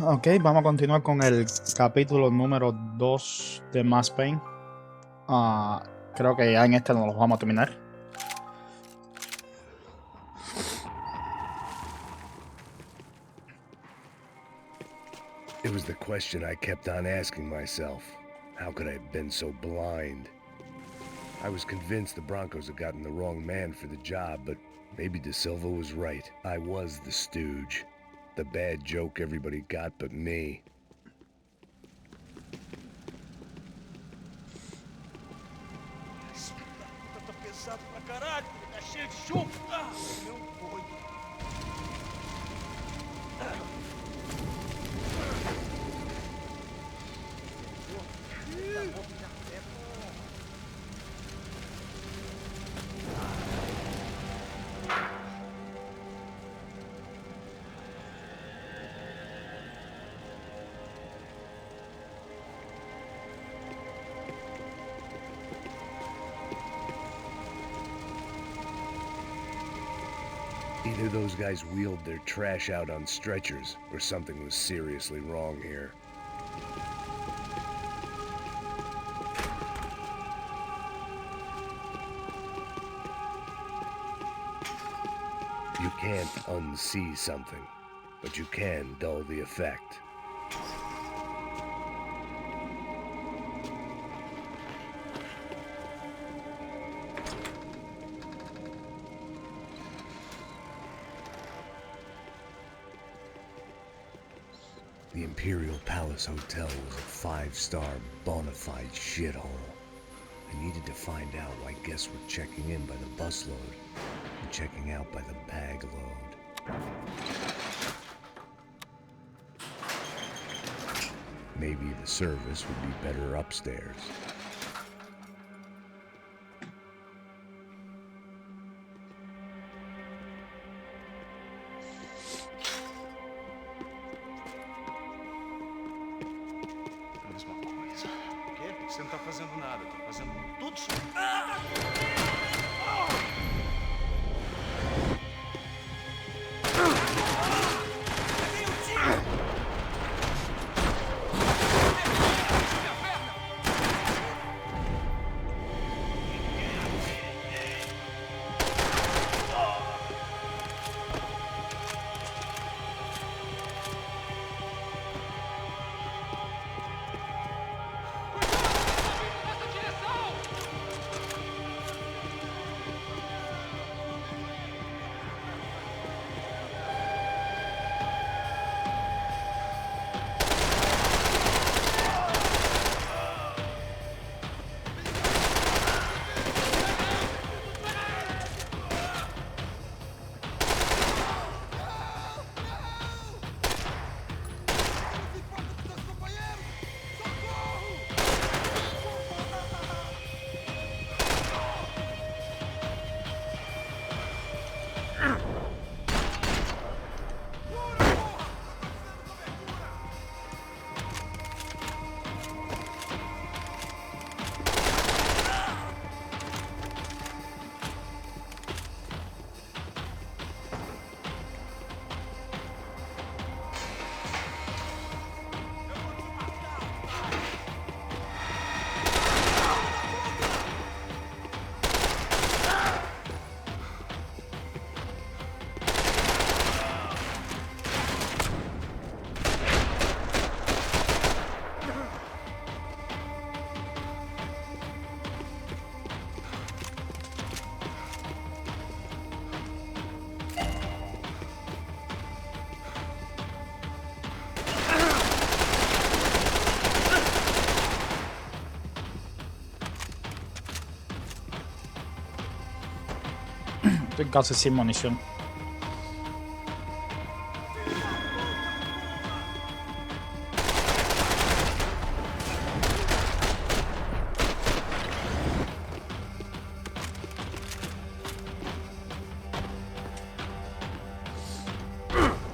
Ok, vamos a continuar con el capítulo número 2 de más Payne. Creo que ya en este no los vamos a terminar. It was the question I kept on asking myself. How could I have been so blind? I was convinced the Broncos had gotten the wrong man for the job, but maybe De Silva was right. I was the stooge. The bad joke everybody got but me. Tá pesado pra caralho, tá cheio de chumbo. Meu boi. Either those guys wheeled their trash out on stretchers, or something was seriously wrong here. You can't unsee something, but you can dull the effect. The Imperial Palace Hotel was a five-star, bona fide shithole. I needed to find out why guests were checking in by the busload and checking out by the bag load. Maybe the service would be better upstairs. Mesma coisa. O quê? Você não tá fazendo nada, tá fazendo tudo isso. Estoy casi sin munición.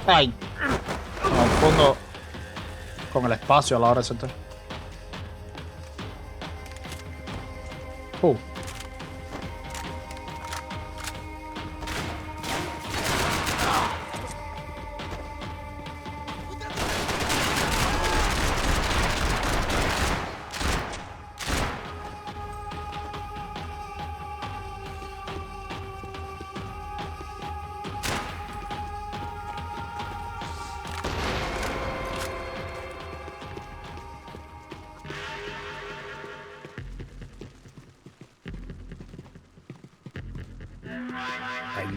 Ay, me confundo con el espacio a la hora de saltar.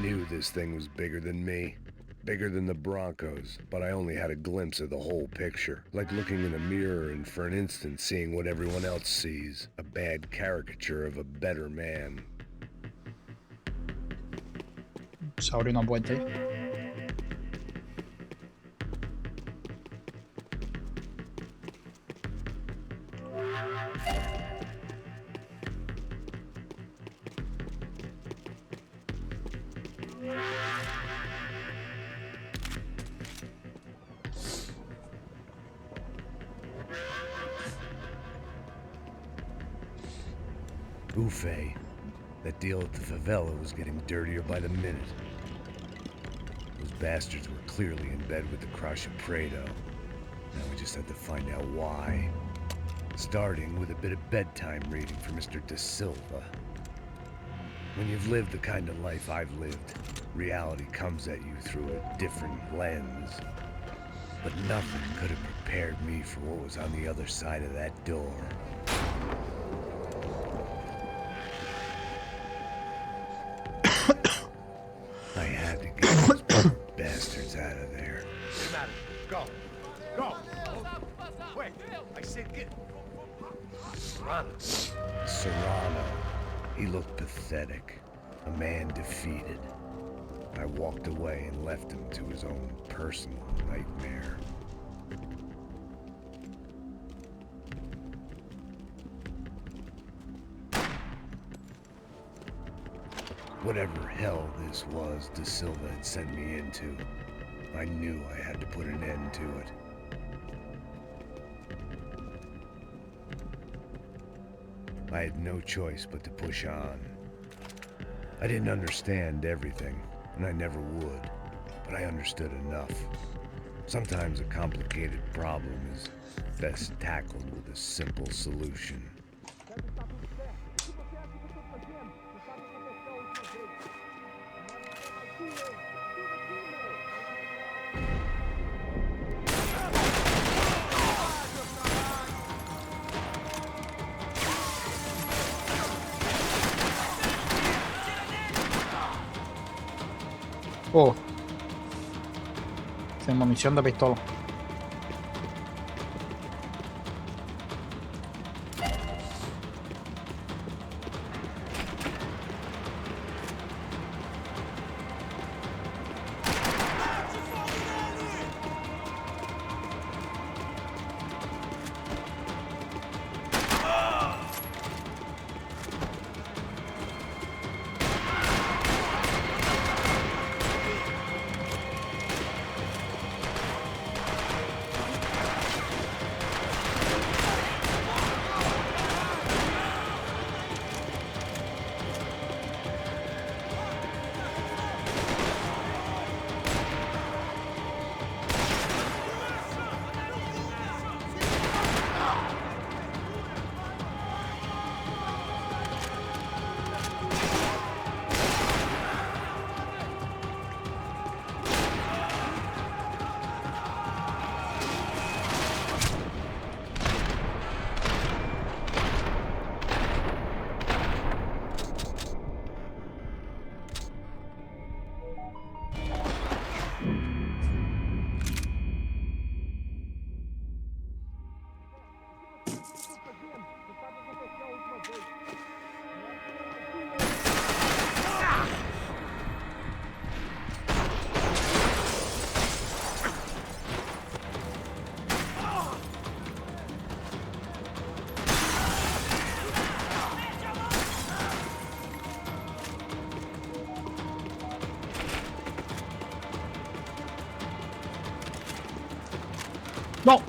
knew this thing was bigger than me. Bigger than the Broncos, but I only had a glimpse of the whole picture. Like looking in a mirror and for an instant seeing what everyone else sees. A bad caricature of a better man. Se abrió una puerta ahí. Buffet. That deal at the favela was getting dirtier by the minute. Those bastards were clearly in bed with the Crush of Prado. Now we just had to find out why. Starting with a bit of bedtime reading for Mr. De Silva. When you've lived the kind of life I've lived, reality comes at you through a different lens. But nothing could have prepared me for what was on the other side of that door. I had to get those bastards out of there. Get out of here. Go. Go. Wait. I said get. Run. Serrano. He looked pathetic. A man defeated. I walked away and left him to his own personal nightmare. Whatever hell this was De Silva had sent me into, I knew I had to put an end to it. I had no choice but to push on. I didn't understand everything, and I never would, but I understood enough. Sometimes a complicated problem is best tackled with a simple solution. Oh. Sin munición de pistola. No.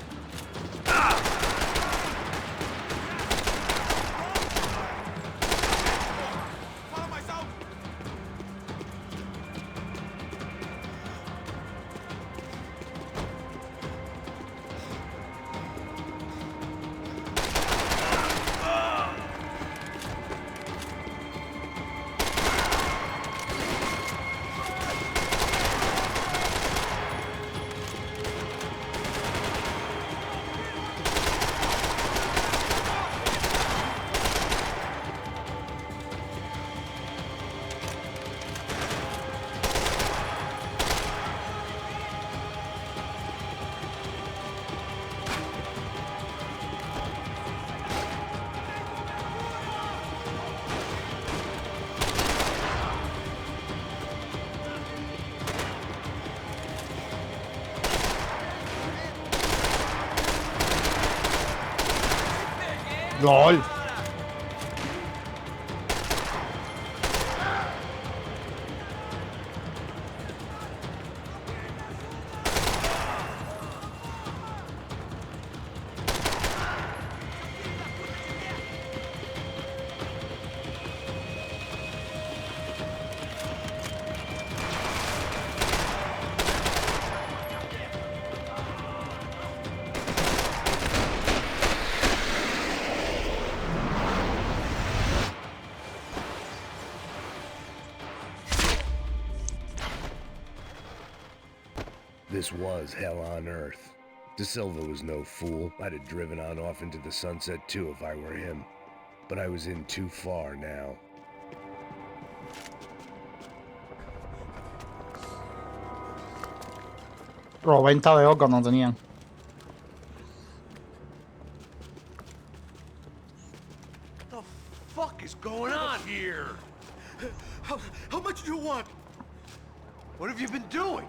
LOL. This was hell on earth. De Silva was no fool. I'd have driven on off into the sunset too if I were him. But I was in too far now. Bro, 20 de órganos tenían. What the fuck is going on here? How much do you want? What have you been doing?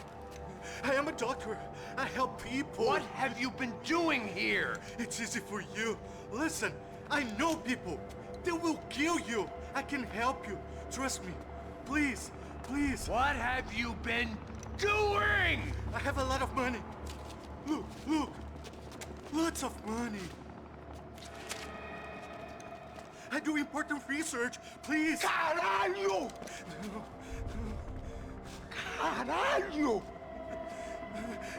I am a doctor. I help people. What have you been doing here? It's easy for you. Listen, I know people. They will kill you. I can help you. Trust me. Please, please. What have you been doing? I have a lot of money. Look, look. Lots of money. I do important research. Please. Caralho! Caralho!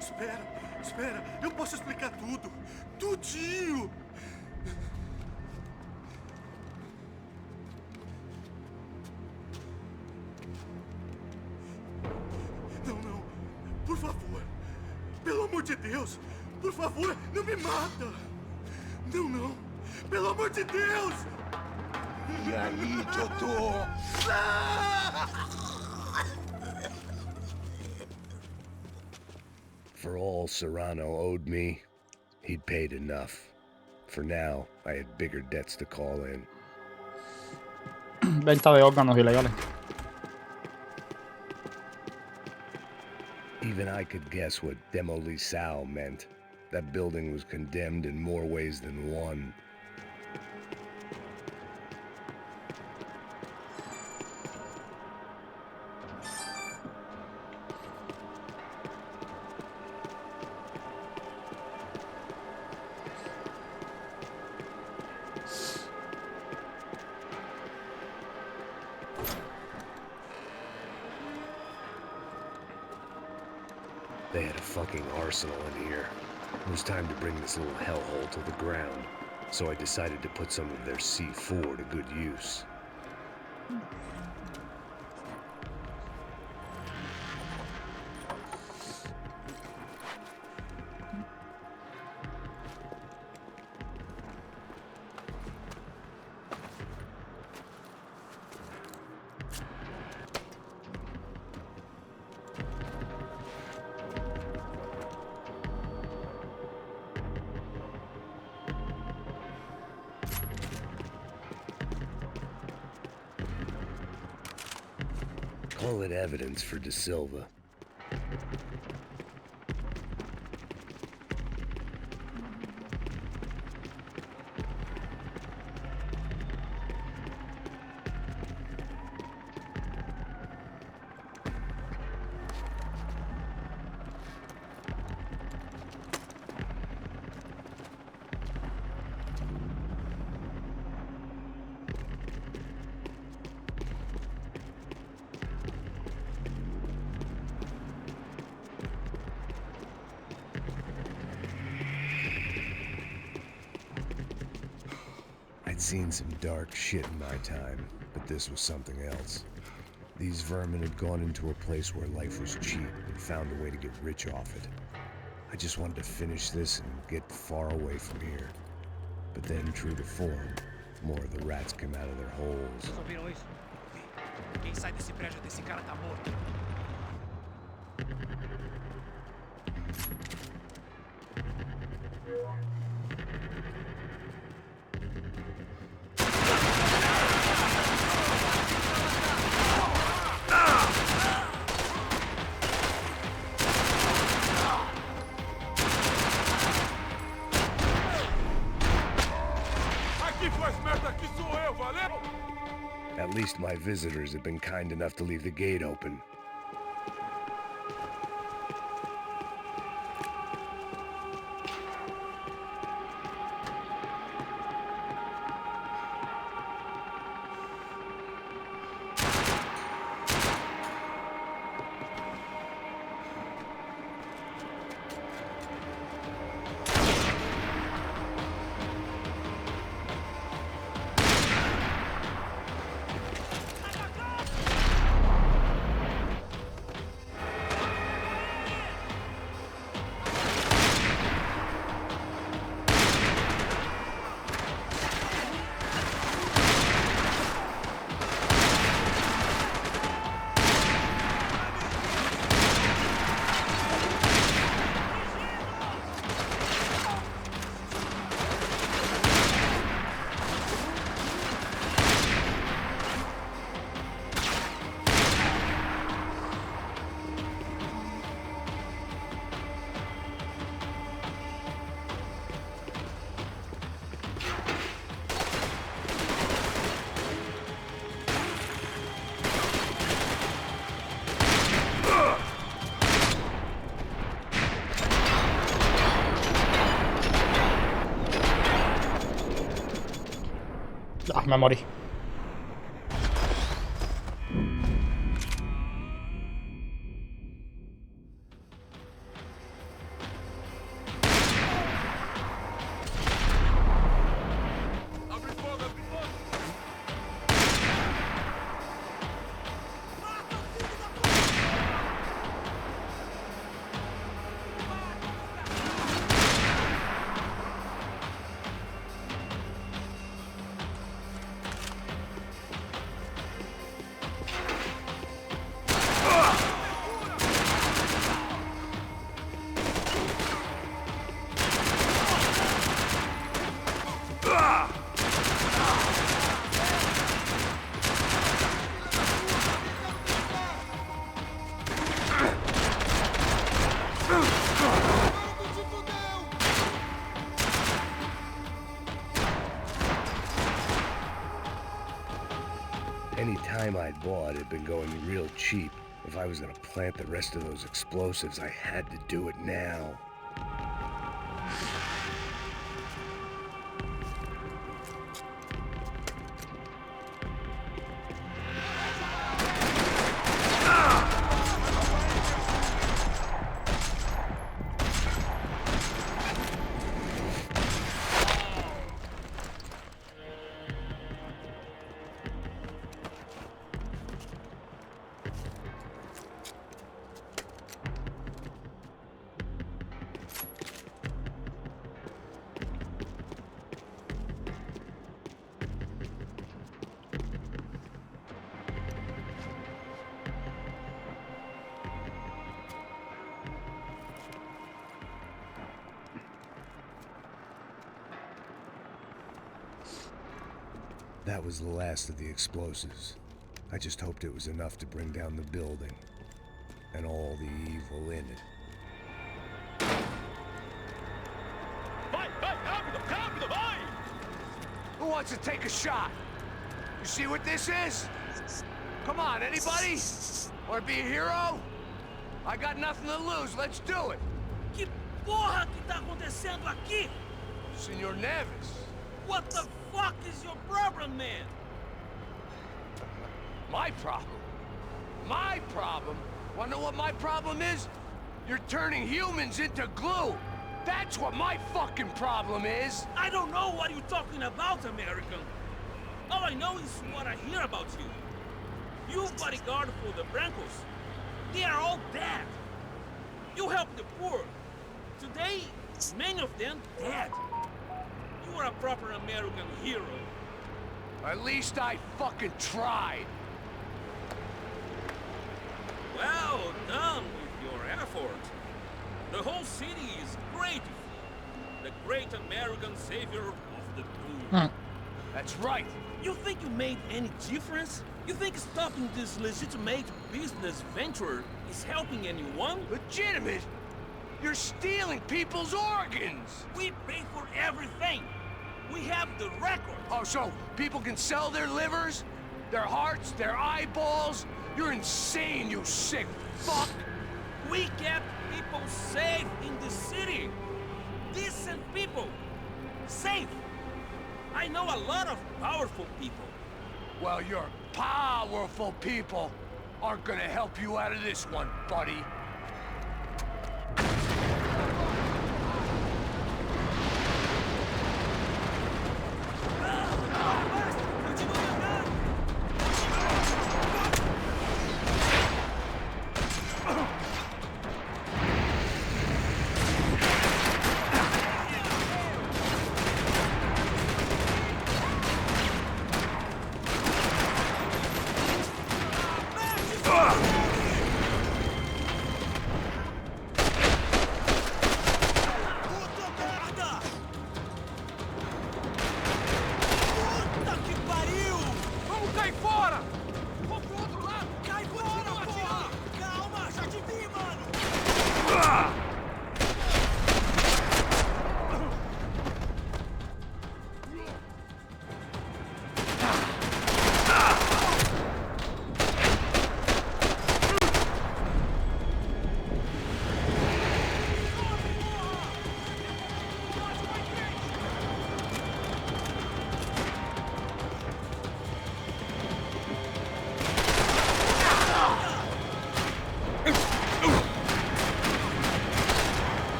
Espera, espera. Eu posso explicar tudo. Tudinho. Não, não. Por favor. Pelo amor de Deus. Por favor, não me mata. Não, não. Pelo amor de Deus. E aí, doutor? For all Serrano owed me, he'd paid enough. For now, I had bigger debts to call in. Venta de órganos ilegales. Even I could guess what demolisal meant. That building was condemned in more ways than one. They had a fucking arsenal in here. It was time to bring this little hellhole to the ground, so I decided to put some of their C4 to good use. Call it evidence for De Silva. I'd seen some dark shit in my time, but this was something else. These vermin had gone into a place where life was cheap and found a way to get rich off it. I just wanted to finish this and get far away from here. But then, true to form, more of the rats came out of their holes. Vocês ouviram isso? Quem sai desse prédio desse cara tá morto. Aqui At least my visitors have been kind enough to leave the gate open. Ah, me morí. Any time I'd bought had been going real cheap. If I was gonna plant the rest of those explosives, I had to do it now. That was the last of the explosives. I just hoped it was enough to bring down the building and all the evil in it. Who wants to take a shot? You see what this is? Come on, anybody? Want to be a hero? I got nothing to lose. Let's do it. Que porra que tá acontecendo aqui? Senor Neves. What the fuck is your problem, man? My problem? My problem? Wanna know what my problem is? You're turning humans into glue. That's what my fucking problem is. I don't know what you're talking about, American. All I know is what I hear about you. You bodyguard for the Brancos. They are all dead. You help the poor. Today, many of them dead. You are a proper American hero. At least I fucking tried. Well done with your effort. The whole city is grateful. The great American savior of the poor. That's right. You think you made any difference? You think stopping this legitimate business venture is helping anyone? Legitimate? You're stealing people's organs! We pay for everything. We have the record. Oh, so people can sell their livers? their hearts, their eyeballs. You're insane, you sick fuck. We kept people safe in the city. Decent people. Safe. I know a lot of powerful people. Well, your powerful people aren't gonna help you out of this one, buddy.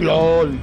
LOL.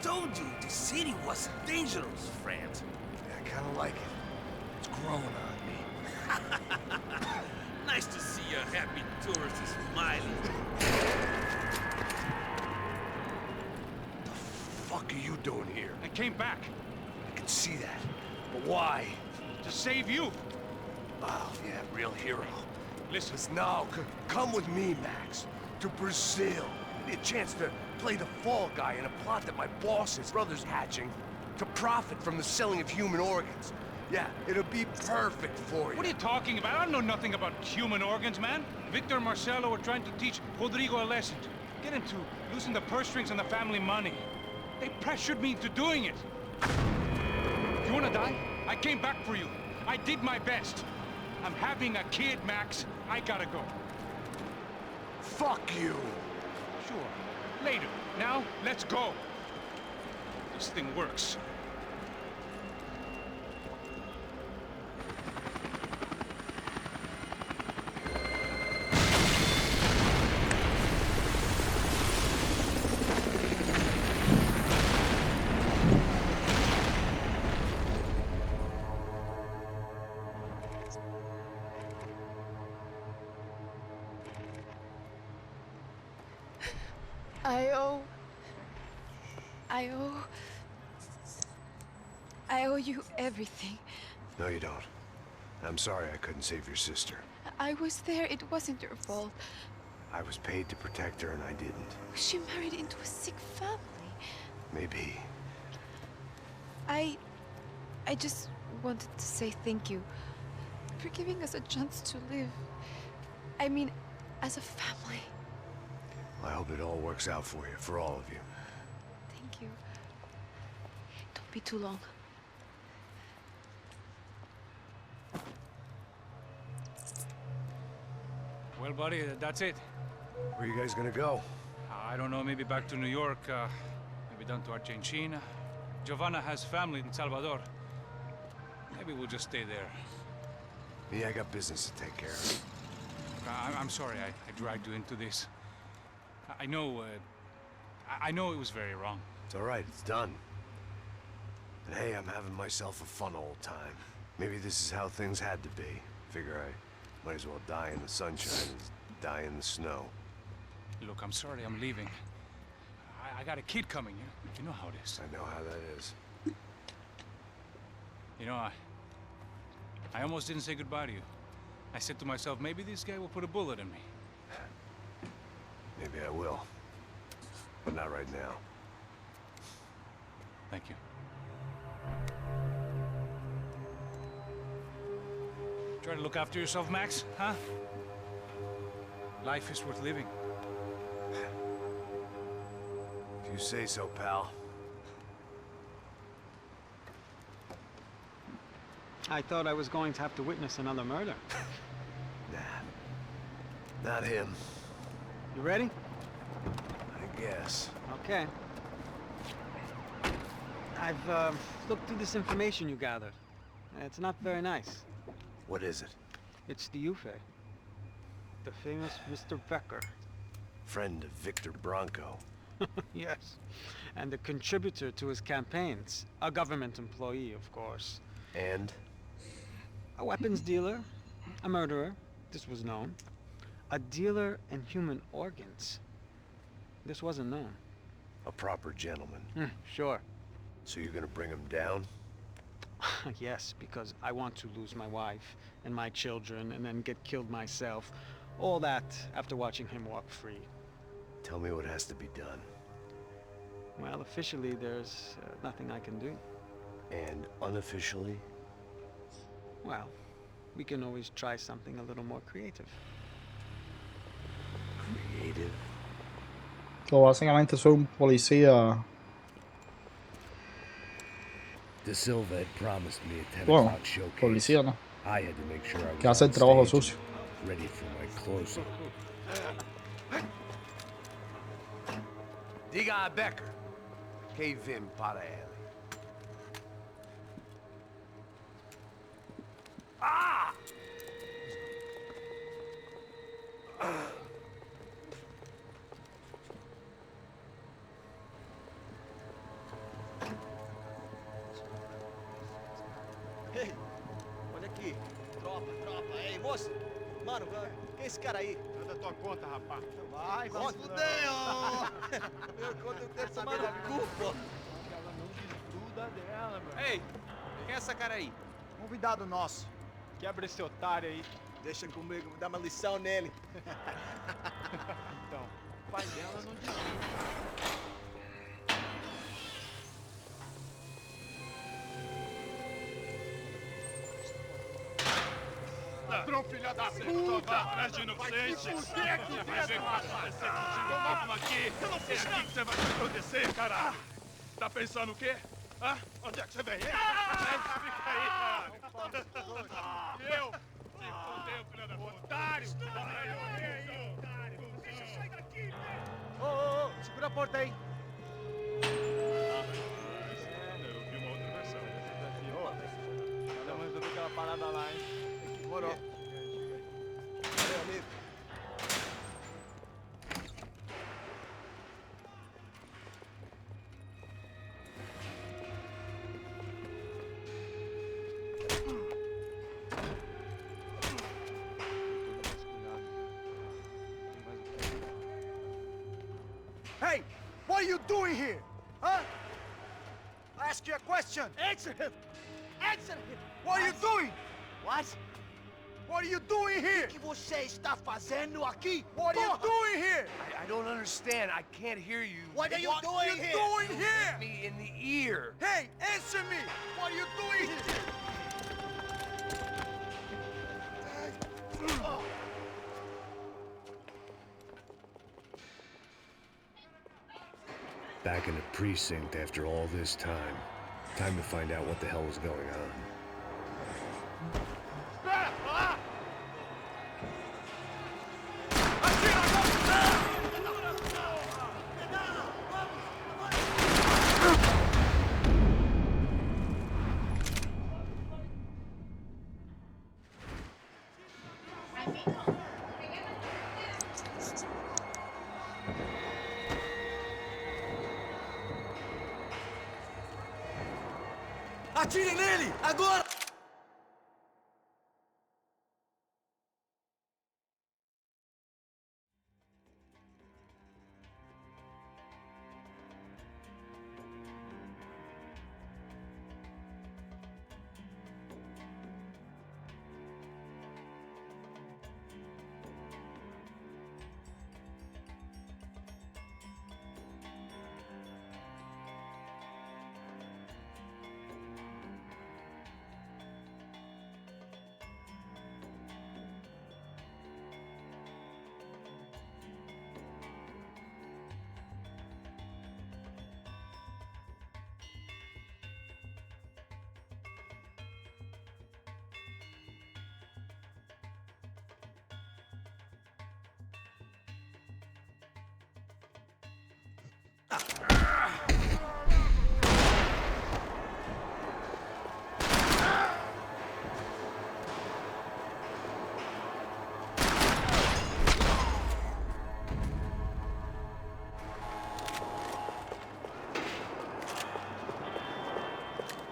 Told you the city was dangerous, friend. I kinda like it. It's growing on me. Nice to see a happy tourist smiling. The fuck are you doing here? I came back I can see that. But why? to save you. Oh, yeah, real hero. Listen, Now, come with me, Max. To Brazil. Give me a chance to play the fall guy in a plot that my boss's brother's hatching to profit from the selling of human organs. Yeah, it'll be perfect for you. What are you talking about? I don't know nothing about human organs, man. Victor and Marcelo were trying to teach Rodrigo a lesson. Get him to loosen the purse strings on the family money. They pressured me into doing it. You wanna die? I came back for you. I did my best. I'm having a kid, Max. I gotta go. Fuck you. Sure. Later. Now, let's go. This thing works. I owe you everything. No, you don't. I'm sorry I couldn't save your sister. I was there. It wasn't your fault. I was paid to protect her and I didn't. She married into a sick family. Maybe. I just wanted to say thank you for giving us a chance to live. I mean, as a family. I hope it all works out for you, for all of you. Thank you. Don't be too long. Well, buddy, that's it. Where are you guys gonna go? I don't know, maybe back to New York, maybe down to Argentina. Giovanna has family in Salvador. Maybe we'll just stay there. Yeah, I got business to take care of. I'm sorry I dragged you into this. I know it was very wrong. It's all right, it's done. And hey, I'm having myself a fun old time. Maybe this is how things had to be. Figure I might as well die in the sunshine as die in the snow. Look, I'm sorry I'm leaving. I got a kid coming, you know how it is. I know how that is. You know, I almost didn't say goodbye to you. I said to myself, maybe this guy will put a bullet in me. Maybe I will. But not right now. Thank you. Try to look after yourself, Max, huh? Life is worth living. If you say so, pal. I thought I was going to have to witness another murder. Nah. Not him. You ready? I guess. Okay. I've looked through this information you gathered. It's not very nice. What is it? It's the Ufe. The famous Mr. Becker. Friend of Victor Bronco. Yes. And a contributor to his campaigns. A government employee, of course. And? A weapons dealer. A murderer. This was known. A dealer in human organs. This wasn't known. A proper gentleman. Sure. So you're gonna bring him down? Yes, because I want to lose my wife and my children and then get killed myself. All that after watching him walk free. Tell me what has to be done. Well, officially there's nothing I can do. And unofficially? Well, we can always try something a little more creative. Creative? So, básicamente soy un policía. De Silva had promised me a 10 Bueno, o'clock showcase. policía, ¿no? I had to make sure I was Que hace el on trabajo stage, sucio. ready for my closing. Diga a Becker. Que vim para ele. Ah! Ei, olha aqui. Tropa. Ei, moço. Mano, quem é esse cara aí? É da tua conta, rapaz. Vai se fuder, ó. Meu conta eu quero saber da culpa. Ela não desgruda dela, meu. Ei, quem é essa cara aí? Convidado nosso. Quebra esse otário aí. Deixa comigo, me dá uma lição nele. Então, pai dela não dizia. Ladrão, filha da puta! Vai atrás de inocente! Vai ver o que vai acontecer contigo mesmo aqui! Eu não fiz nada! É aqui que você vai se acontecer, caralho! Tá pensando o quê? Hã? Onde é que você vem? Fica aí, caralho! Eu? Se fodeu, filha da puta! Otário! Otário! Deixa eu sair daqui, velho! Ô, segura a porta aí! Eu vi uma outra versão. Vamos resolver aquela parada lá, hein? Demorou. Valeu, amigo. Hey, what are you doing here? Huh? I ask you a question. Answer him! Answer him! What are you doing? What? What are you doing here? O que você está fazendo aqui? What are you doing here? I don't understand. I can't hear you. What are you What doing are you here? doing here? Me in the ear. Hey, answer me. What are you doing here? Back in the precinct after all this time. Time to find out what the hell was going on. Atirem nele! Agora!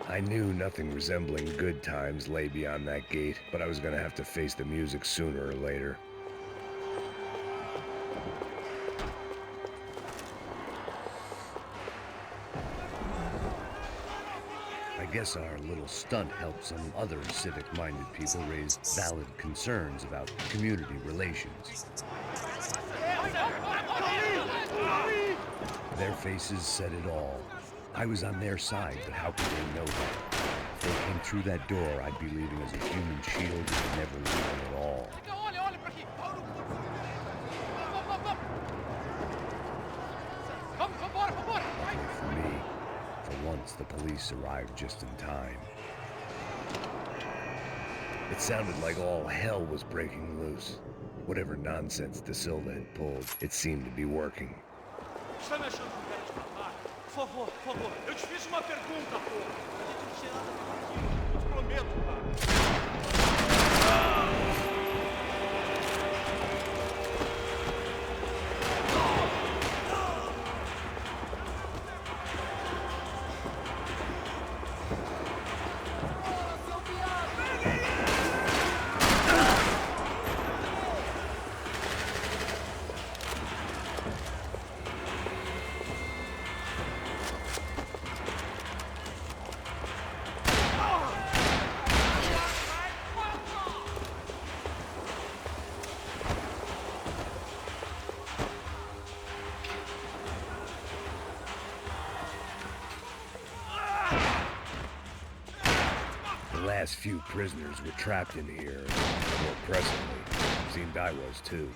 I knew nothing resembling good times lay beyond that gate, but I was gonna have to face the music sooner or later. I guess our little stunt helped some other civic-minded people raise valid concerns about community relations. Their faces said it all. I was on their side, but how could they know that? If they came through that door, I'd be leaving as a human shield and never leaving at all. And for me, for once, the police arrived just in time. It sounded like all hell was breaking loose. Whatever nonsense De Silva had pulled, it seemed to be working. Está me achando que quero te matar? Por favor, eu te fiz uma pergunta, porra. A gente não tinha nada a ver com aquilo, eu te prometo, cara. last few prisoners were trapped in here, and more presently, seemed I was too.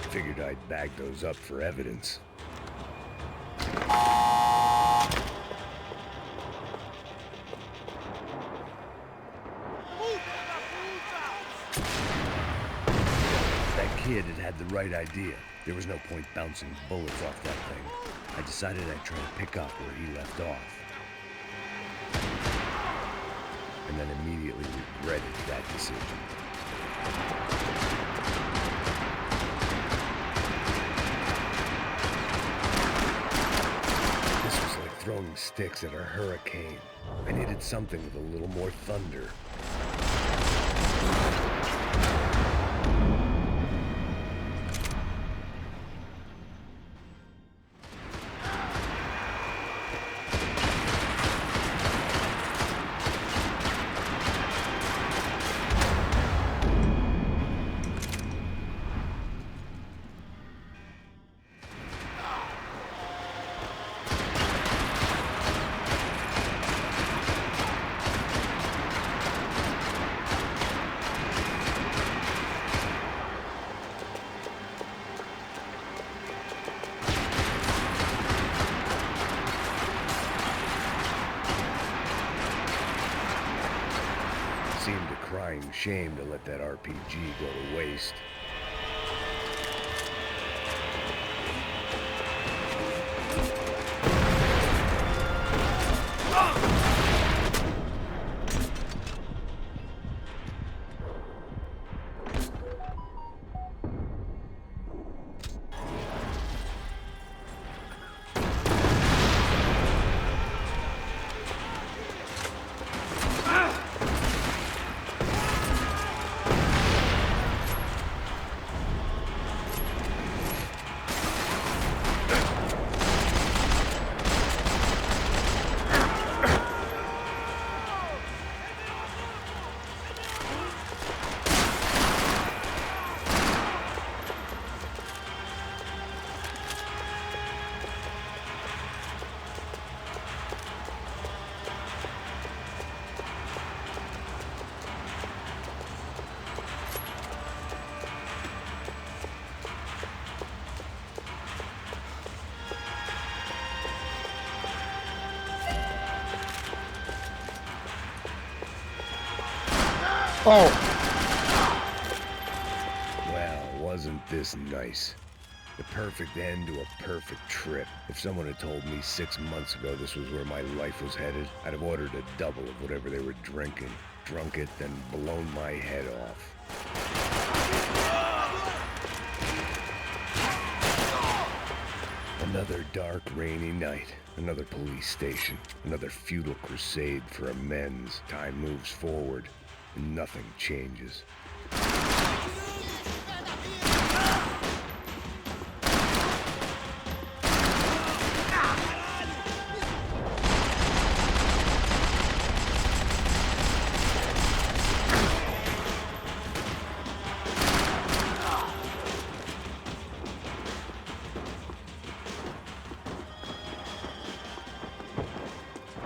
Figured I'd bag those up for evidence. That kid had the right idea. There was no point bouncing bullets off that thing. I decided I'd try to pick up where he left off. And then immediately regretted that decision. Throwing sticks at a hurricane. I needed something with a little more thunder. Seemed a crying shame to let that RPG go to waste. Oh! Well, wasn't this nice? The perfect end to a perfect trip. If someone had told me 6 months ago this was where my life was headed, I'd have ordered a double of whatever they were drinking, drunk it, then blown my head off. Another dark, rainy night. Another police station. Another futile crusade for amends. Time moves forward, and nothing changes.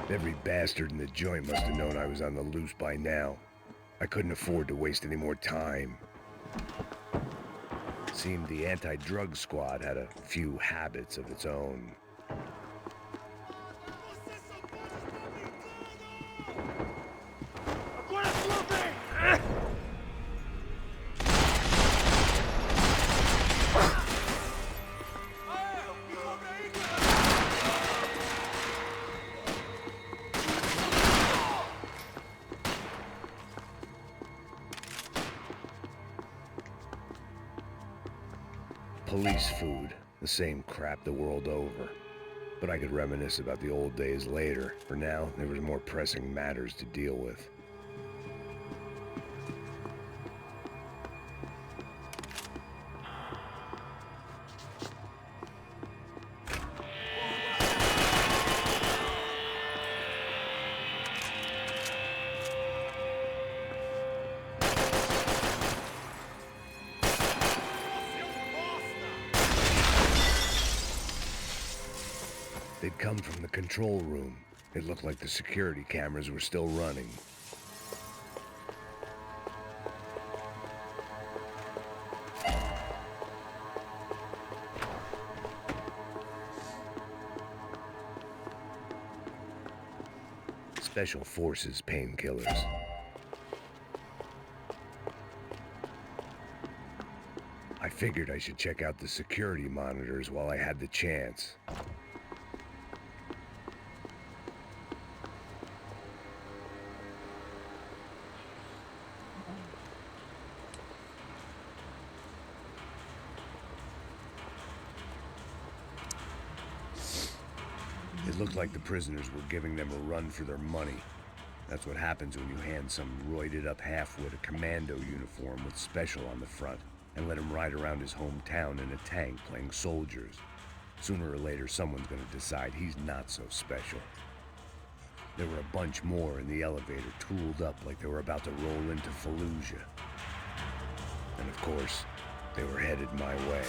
Every bastard in the joint must have known I was on the loose by now. I couldn't afford to waste any more time. It seemed the anti-drug squad had a few habits of its own. police food, the same crap the world over. But I could reminisce about the old days later. For now, there was more pressing matters to deal with. They'd come from the control room. It looked like the security cameras were still running. Special Forces painkillers. I figured I should check out the security monitors while I had the chance. It looked like the prisoners were giving them a run for their money. That's what happens when you hand some roided-up halfwit a commando uniform with special on the front and let him ride around his hometown in a tank playing soldiers. Sooner or later, someone's gonna decide he's not so special. There were a bunch more in the elevator, tooled up like they were about to roll into Fallujah. And of course, they were headed my way.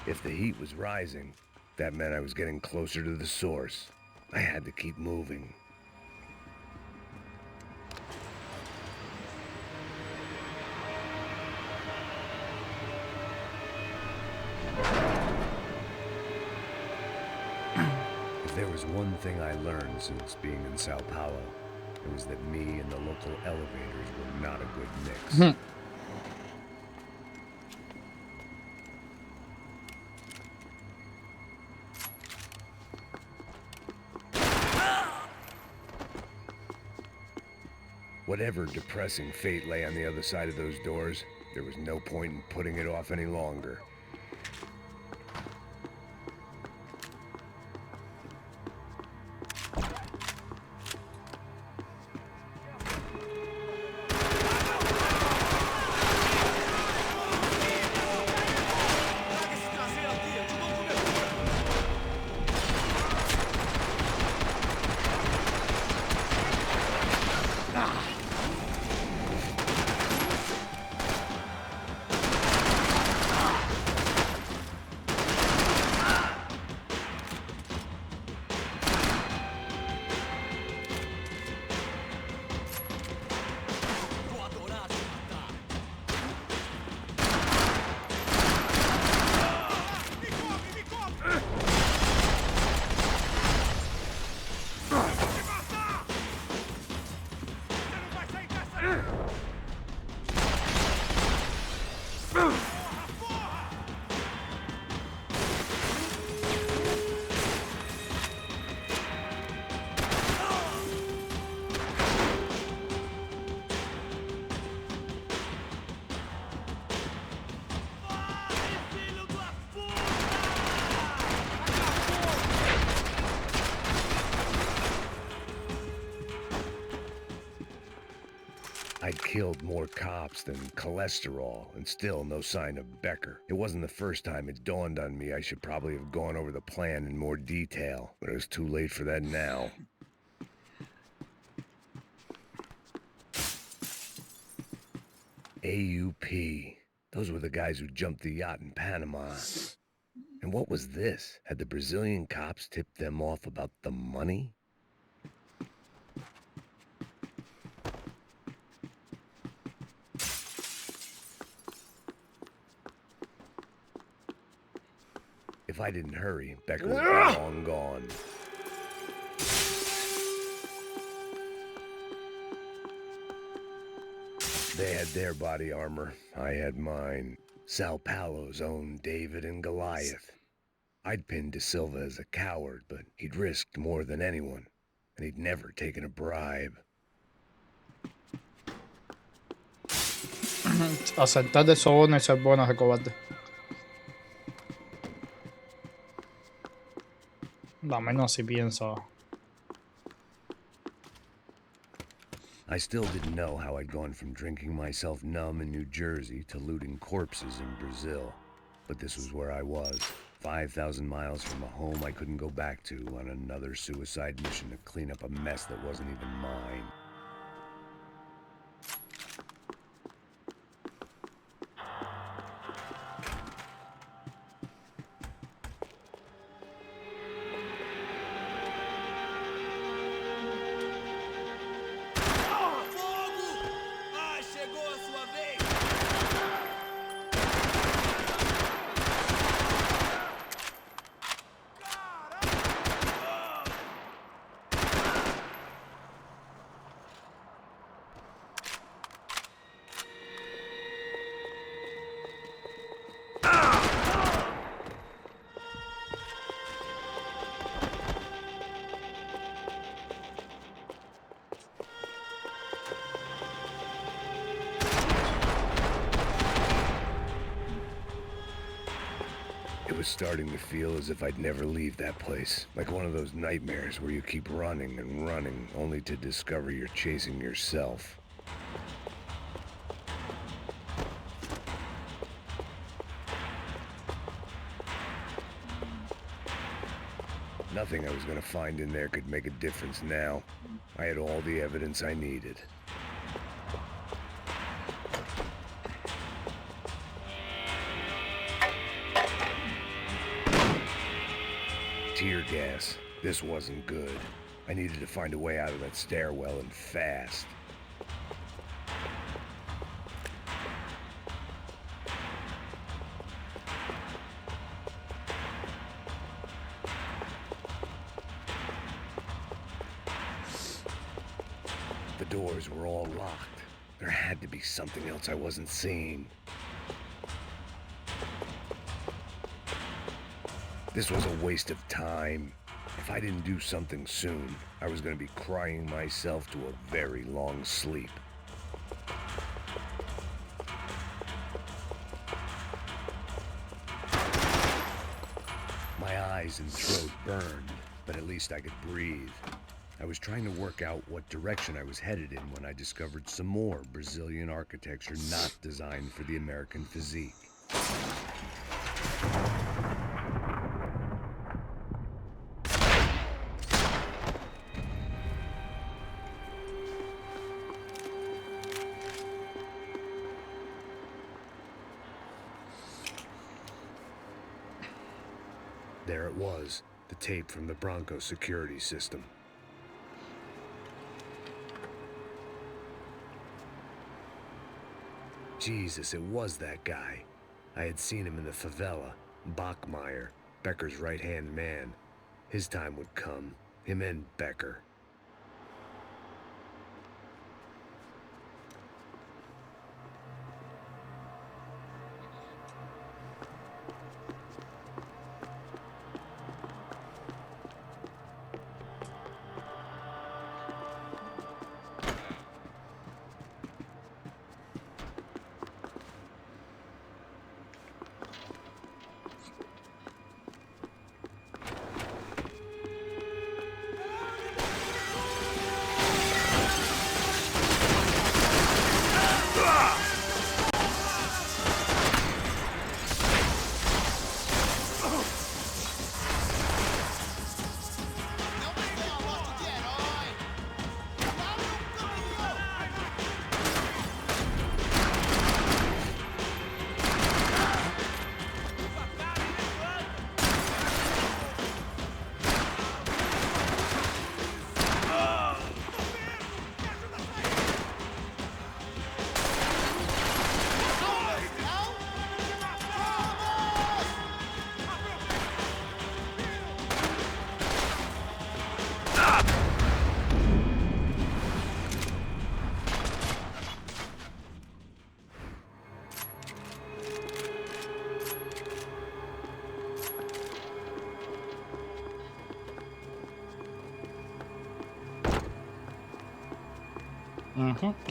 If the heat was rising, that meant I was getting closer to the source. I had to keep moving. If there was one thing I learned since being in Sao Paulo, it was that me and the local elevators were not a good mix. Whatever depressing fate lay on the other side of those doors, there was no point in putting it off any longer. killed more cops than cholesterol, and still no sign of Becker. It wasn't the first time it dawned on me I should probably have gone over the plan in more detail, but it was too late for that now. AUP. Those were the guys who jumped the yacht in Panama. And what was this? Had the Brazilian cops tipped them off about the money? If I didn't hurry, Becker would be long gone. They had their body armor. I had mine. Sao Paulo's own David and Goliath. I'd pinned De Silva as a coward, but he'd risked more than anyone, and he'd never taken a bribe. Aceptar de soborno y ser bueno es cobarde. La menos si pienso. I still didn't know how I'd gone from drinking myself numb in New Jersey to looting corpses in Brazil. But this was where I was, 5,000 miles from a home I couldn't go back to on another suicide mission to clean up a mess that wasn't even mine. It was starting to feel as if I'd never leave that place, like one of those nightmares where you keep running and running, only to discover you're chasing yourself. Nothing I was going to find in there could make a difference now. I had all the evidence I needed. Tear gas. This wasn't good. I needed to find a way out of that stairwell and fast. The doors were all locked. There had to be something else I wasn't seeing. This was a waste of time. If I didn't do something soon, I was going to be crying myself to a very long sleep. My eyes and throat burned, but at least I could breathe. I was trying to work out what direction I was headed in when I discovered some more Brazilian architecture not designed for the American physique. There it was, the tape from the Bronco security system. Jesus, it was that guy. I had seen him in the favela, Bachmeyer, Becker's right-hand man. His time would come, him and Becker.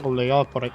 Obligados por ahí.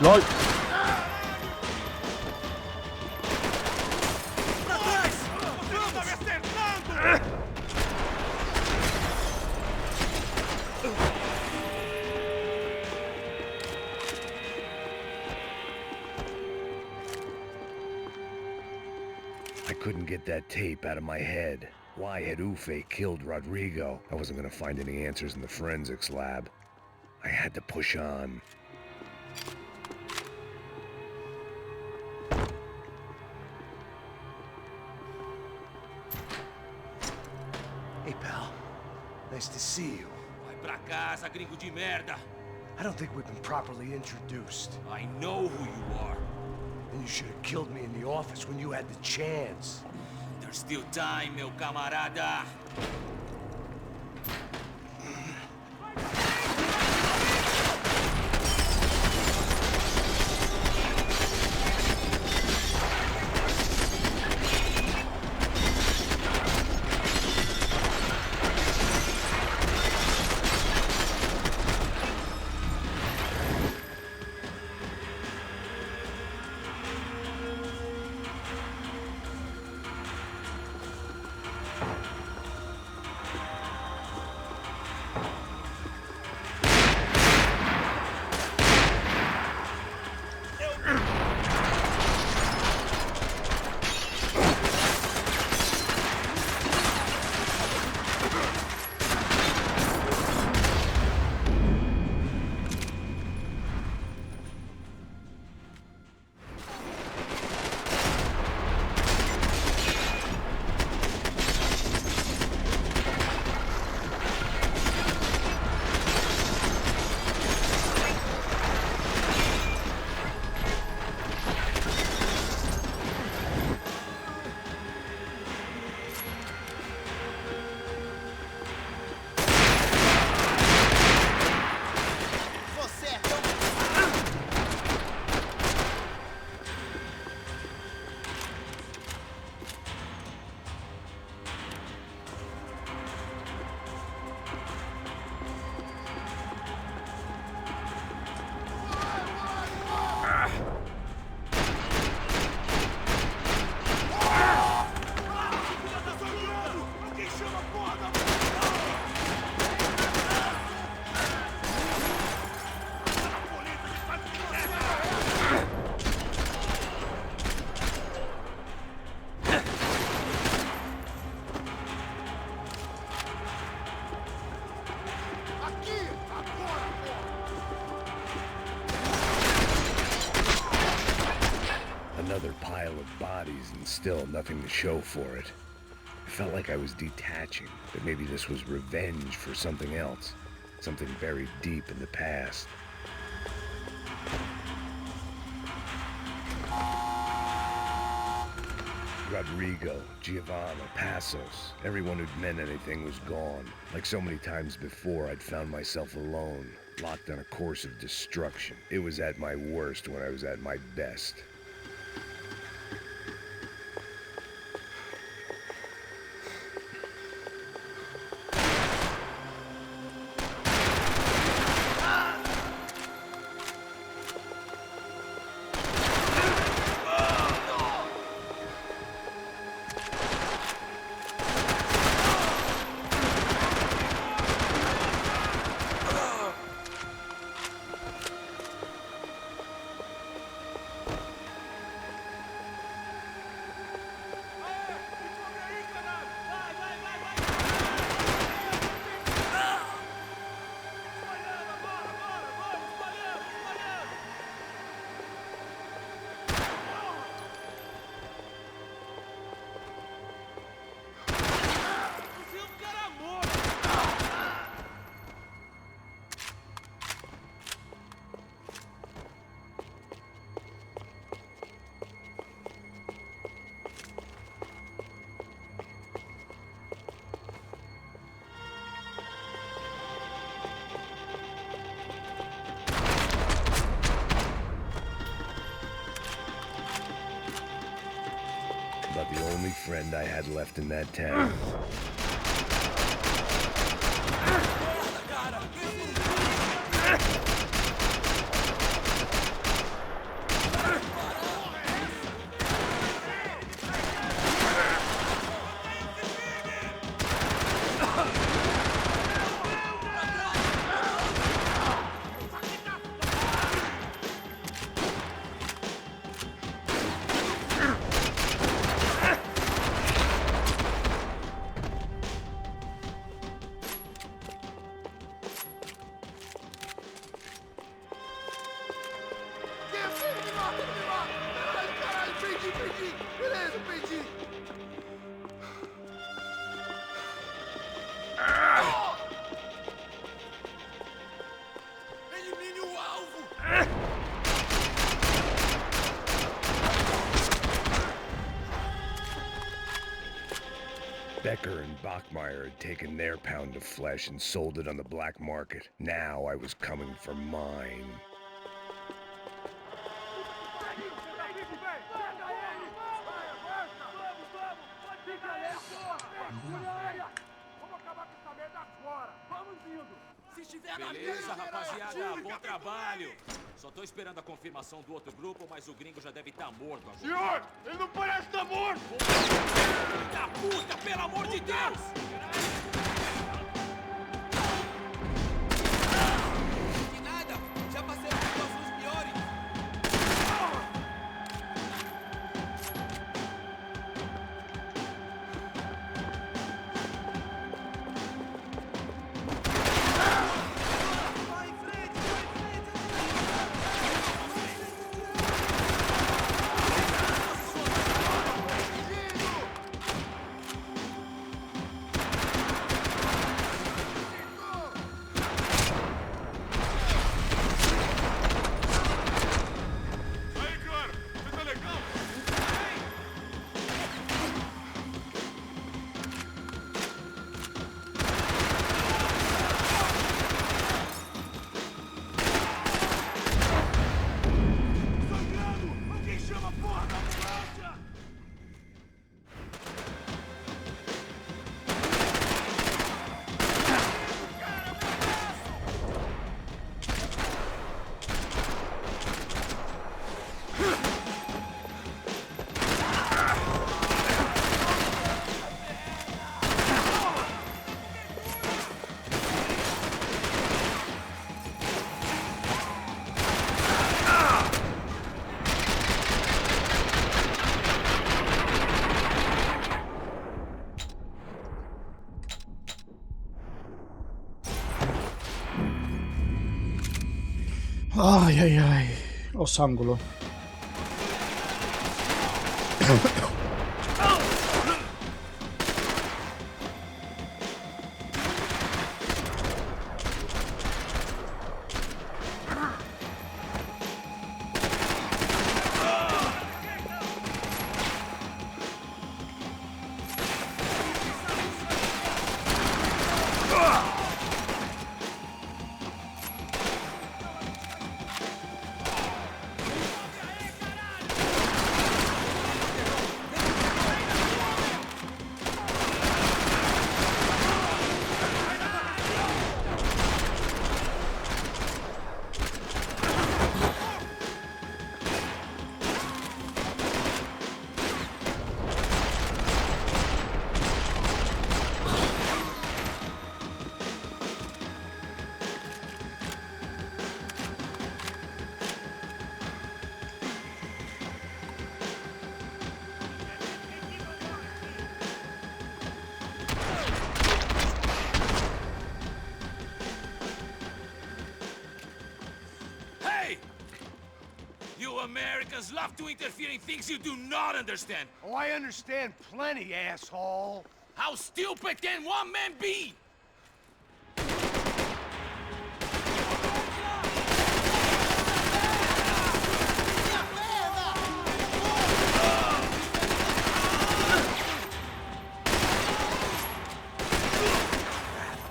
LOL. I couldn't get that tape out of my head. Why had Ufe killed Rodrigo? I wasn't gonna find any answers in the forensics lab. I had to push on. Hey, pal. Nice to see you. Vai pra casa, gringo de merda. I don't think we've been properly introduced. I know who you are. And you should have killed me in the office when you had the chance. There's still time, meu camarada. Another pile of bodies and still nothing to show for it. I felt like I was detaching, but maybe this was revenge for something else. Something buried deep in the past. Rodrigo, Giovanna, Passos, everyone who'd meant anything was gone. Like so many times before, I'd found myself alone, locked on a course of destruction. It was at my worst when I was at my best. about the only friend I had left in that town. Beleza, perdi. Elimine o alvo. Becker and Bachmeyer had taken their pound of flesh and sold it on the black market. Now I was coming for mine. Beleza, rapaziada, bom trabalho. Só tô esperando a confirmação do outro grupo, mas o gringo já deve estar morto agora. Senhor, ele não parece estar morto! Filho da puta, pelo amor de Deus! Que nada, já passei por situações piores. Ay, ay, ay. Los ángulos. You Americans love to interfere in things you do not understand. Oh, I understand plenty, asshole. How stupid can one man be?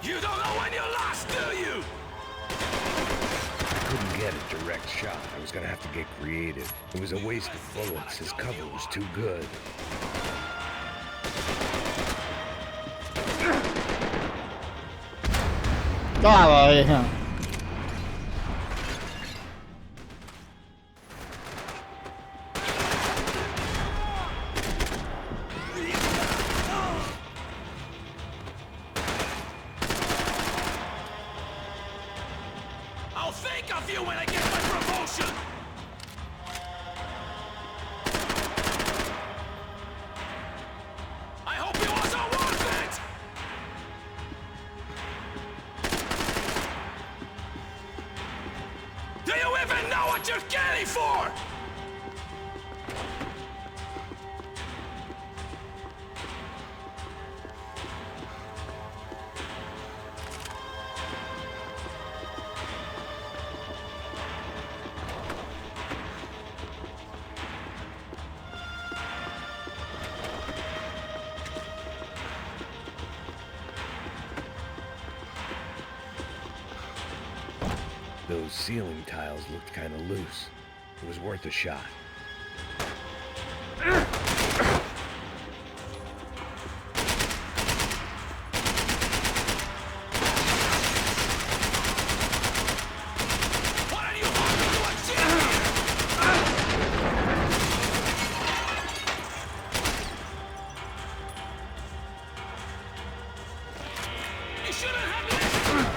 You don't know when you lost, do you? Couldn't get a direct shot. I was gonna have to get creative. It was a waste of bullets. His cover was too good. Todavía. I'll think of you when I get my promotion! I hope it wasn't worth it! Do you even know what you're getting for? Those ceiling tiles looked kind of loose. It was worth a shot. What are you hoping to achieve here? You shouldn't have listened!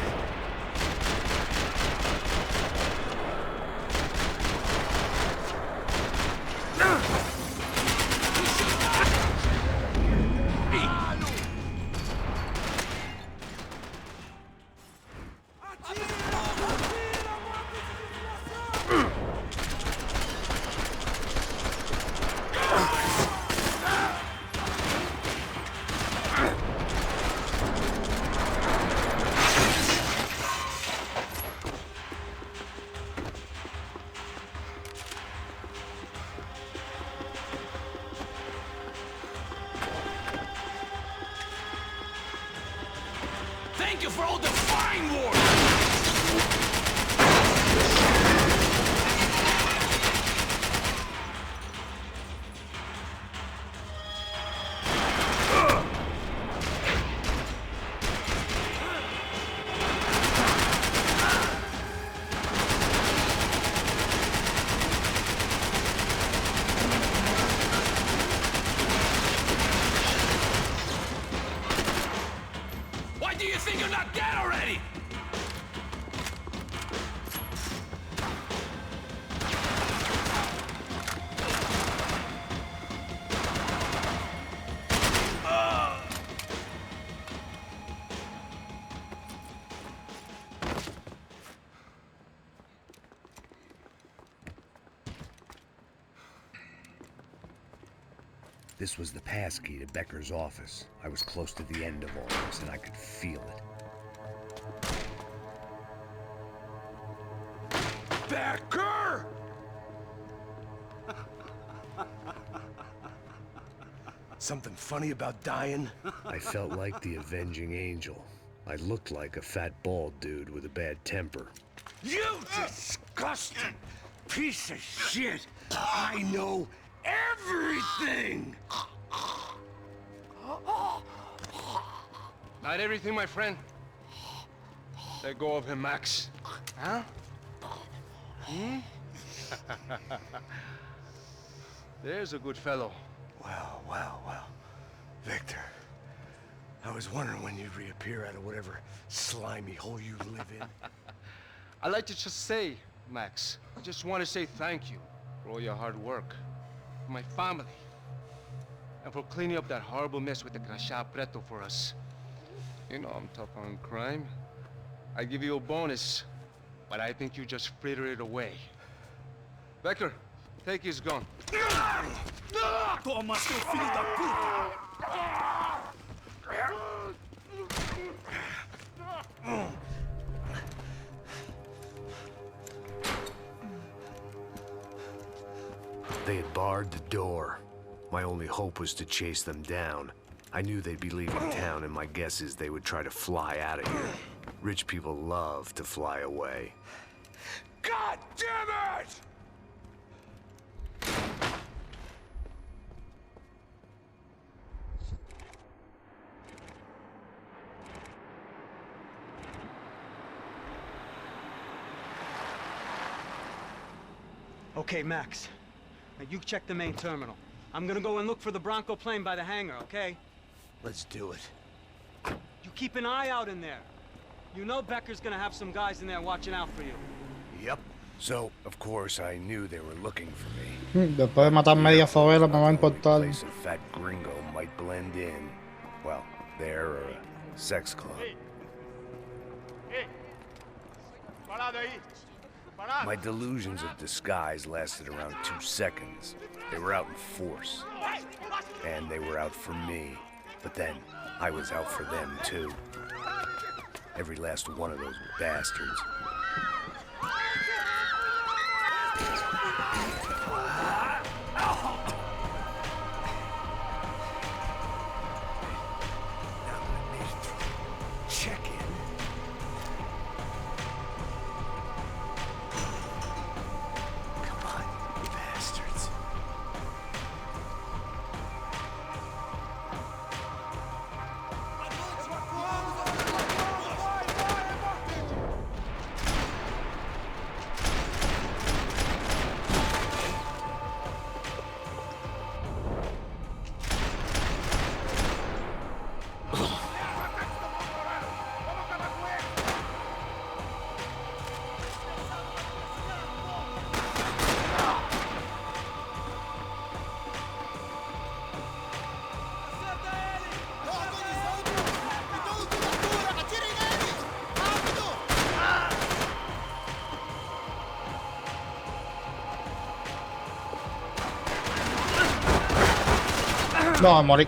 Thank you for all the fine work! Why do you think you're not dead already? This was the passkey to Becker's office. I was close to the end of all this, and I could feel it. Becker! Something funny about dying? I felt like the avenging angel. I looked like a fat bald dude with a bad temper. You disgusting piece of shit! I know everything! Not everything, my friend. Let go of him, Max. Huh? Hmm? There's a good fellow. Well, well, well. Victor, I was wondering when you'd reappear out of whatever slimy hole you live in. I'd like to just say, Max, I just want to say thank you for all your hard work, for my family, and for cleaning up that horrible mess with the Crachá Preto for us. You know I'm tough on crime. I give you a bonus, but I think you just frittered it away. Becker, take his gun. Toma, seu filho da puta! They had barred the door. My only hope was to chase them down. I knew they'd be leaving town, and my guess is they would try to fly out of here. Rich people love to fly away. God damn it! Okay, Max. Now you check the main terminal. I'm gonna go and look for the Bronco plane by the hangar, okay? Let's do it. You keep an eye out in there. You know Becker's gonna have some guys in there watching out for you. Yep. So, of course, I knew they were looking for me. Después de matar media favela me va a importar. Place a fat gringo might blend in. Well, there or a sex club. My delusions of disguise lasted around 2 seconds. They were out in force. And they were out for me. But then, I was out for them, too. Every last one of those bastards. No, morí.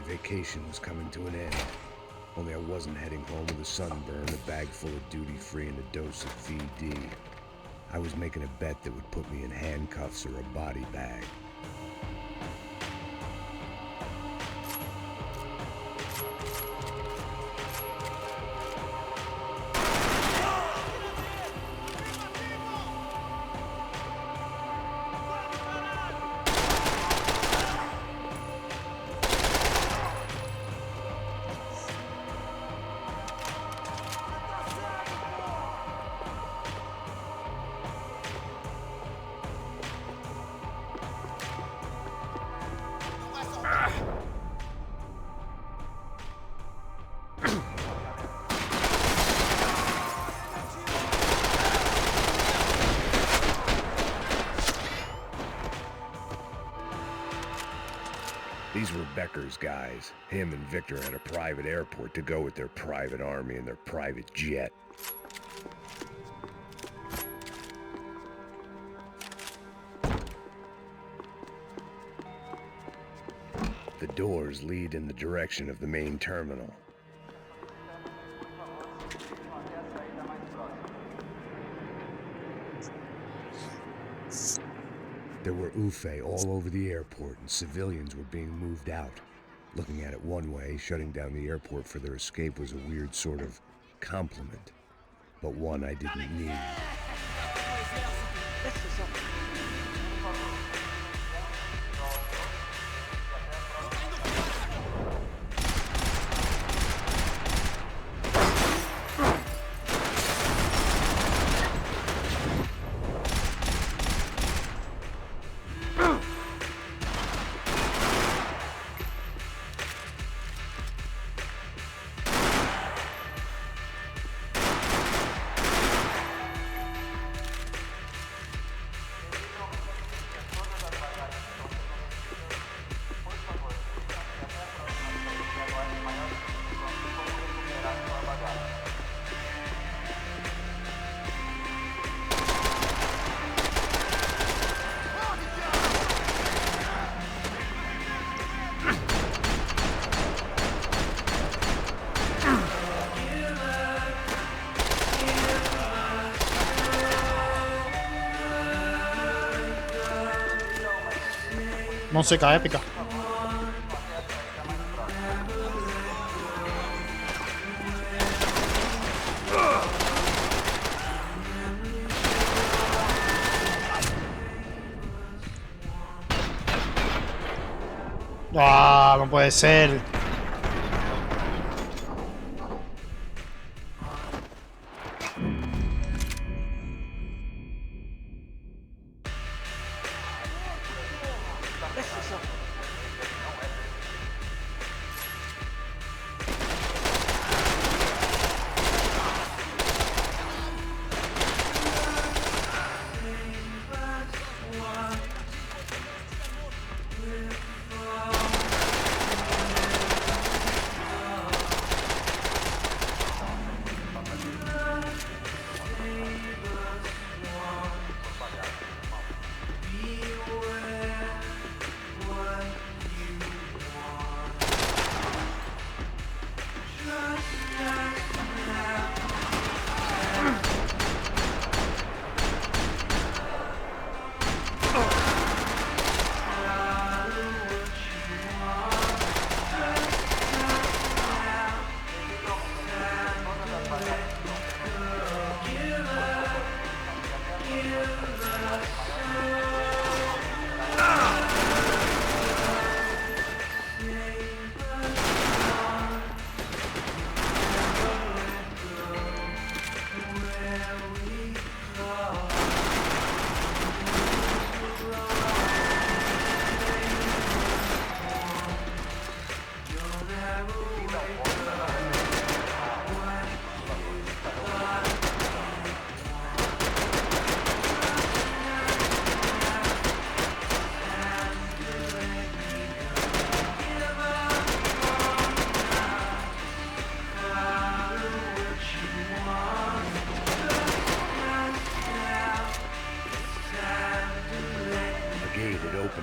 Vacation was coming to an end. Only I wasn't heading home with a sunburn, a bag full of duty-free, and a dose of VD. I was making a bet that would put me in handcuffs or a body bag. These were Becker's guys. Him and Victor had a private airport to go with their private army and their private jet. The doors lead in the direction of the main terminal. There were UFE all over the airport, and civilians were being moved out. Looking at it one way, shutting down the airport for their escape was a weird sort of compliment, but one I didn't need. Música épica. Ah, no puede ser.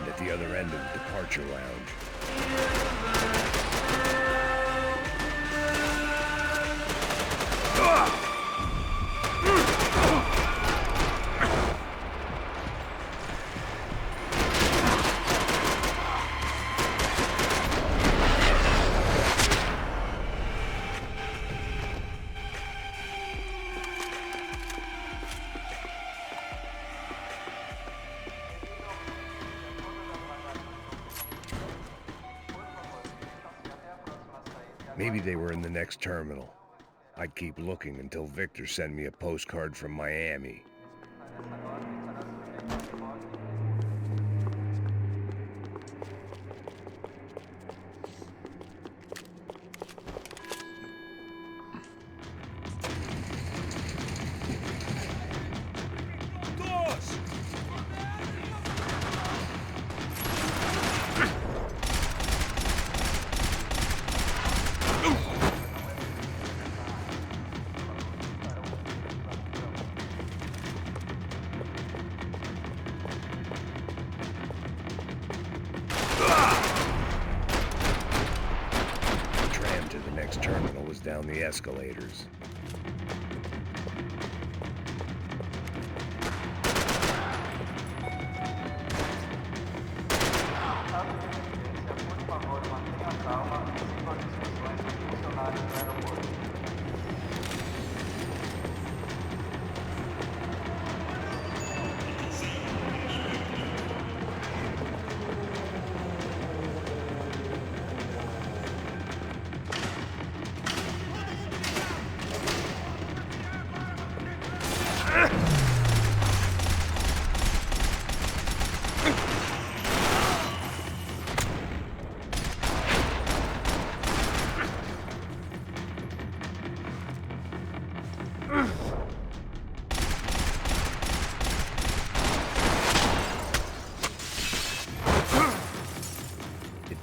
At the other end of the departure lounge. Maybe they were in the next terminal. I'd keep looking until Victor sent me a postcard from Miami. Terminal was down the escalators.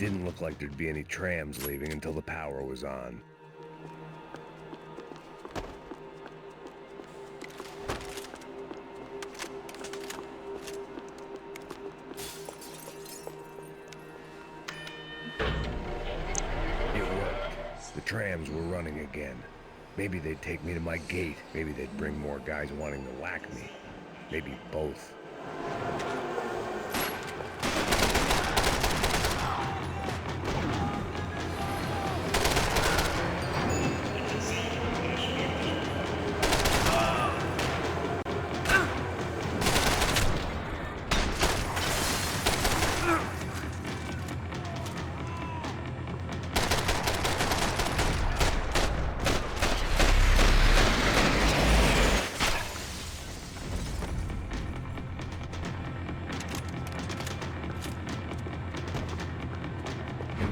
didn't look like there'd be any trams leaving until the power was on. It worked. The trams were running again. Maybe they'd take me to my gate. Maybe they'd bring more guys wanting to whack me. Maybe both.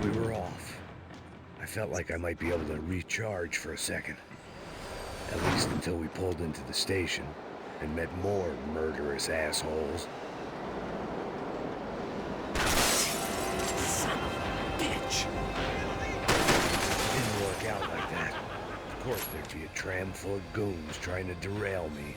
We were off. I felt like I might be able to recharge for a second. At least until we pulled into the station and met more murderous assholes. Son of a bitch! Didn't work out like that. Of course there'd be a tram full of goons trying to derail me.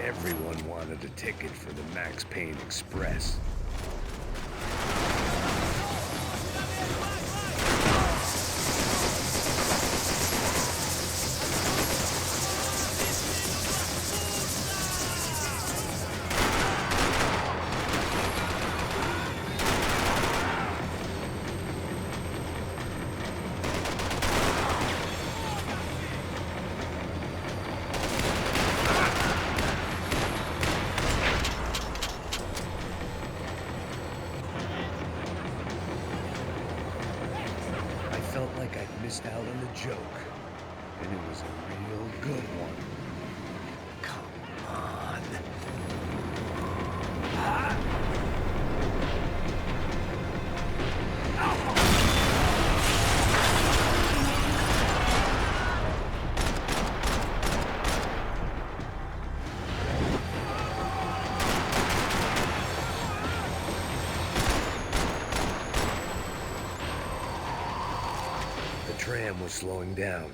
Everyone wanted a ticket for the Max Payne Express. Felt like I'd missed out on the joke, and it was a real good one. Come on. The tram was slowing down,